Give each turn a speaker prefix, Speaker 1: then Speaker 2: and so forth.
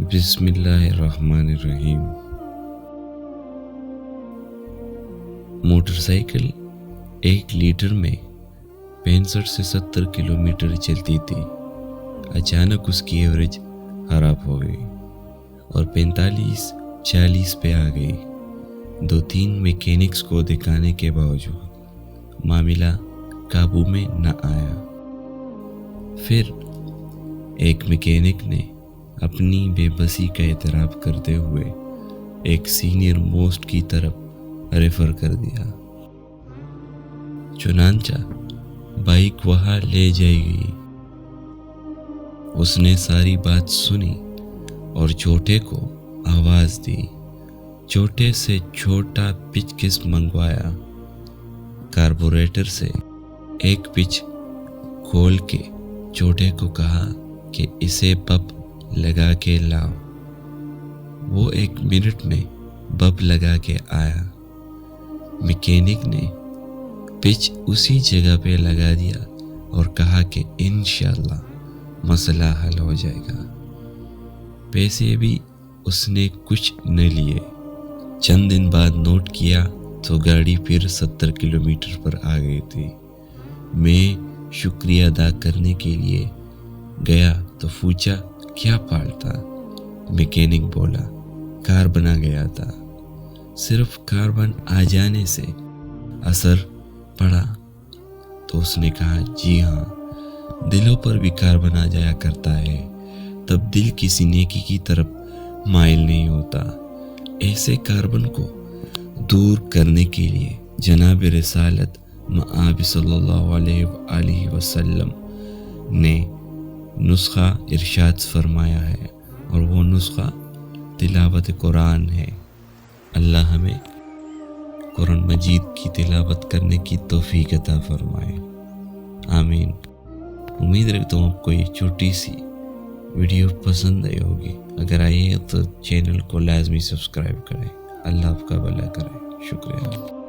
Speaker 1: بسم اللہ الرحمن الرحیم۔ موٹر سائیکل 1 لیٹر میں 65 سے 70 کلومیٹر چلتی تھی۔ اچانک اس کی ایوریج خراب ہو گئی اور 45-40 پہ آ گئی۔ 2-3 میکینکس کو دکھانے کے باوجود معاملہ قابو میں نہ آیا۔ پھر ایک میکینک نے اپنی بے بسی کا اعتراف کرتے ہوئے ایک سینئر موسٹ کی طرف ریفر کر دیا۔ چنانچہ بائک وہاں لے جائی گئی۔ اس نے ساری بات سنی اور چھوٹے کو آواز دی۔ چھوٹے سے چھوٹا پچ کس منگوایا۔ کاربوریٹر سے ایک پچ کھول کے چھوٹے کو کہا کہ اسے بب لگا کے لاؤ۔ وہ 1 منٹ میں بب لگا کے آیا۔ میکینک نے پچ اسی جگہ پہ لگا دیا اور کہا کہ انشاءاللہ مسئلہ حل ہو جائے گا۔ پیسے بھی اس نے کچھ نہ لیے۔ چند دن بعد نوٹ کیا تو گاڑی پھر 70 کلومیٹر پر آ گئی تھی۔ میں شکریہ ادا کرنے کے لیے گیا تو پوچھا کیا پالتا؟ میکینک بولا کار بنا گیا تھا۔ صرف کاربن آ جانے سے اثر پڑا؟ تو اس نے کہا جی ہاں، دلوں پر بھی کاربن آ جایا کرتا ہے، تب دل کسی نیکی کی طرف مائل نہیں ہوتا۔ ایسے کاربن کو دور کرنے کے لیے جناب رسالت مآب صلی اللہ علیہ وآلہ وسلم نے نسخہ ارشاد فرمایا ہے، اور وہ نسخہ تلاوت قرآن ہے۔ اللہ ہمیں قرآن مجید کی تلاوت کرنے کی توفیق عطا فرمائے، آمین۔ امید رکھتا ہوں آپ کو یہ چھوٹی سی ویڈیو پسند آئی ہوگی۔ اگر آئی ہے تو چینل کو لازمی سبسکرائب کریں۔ اللہ آپ کا بھلا کرے۔ شکریہ۔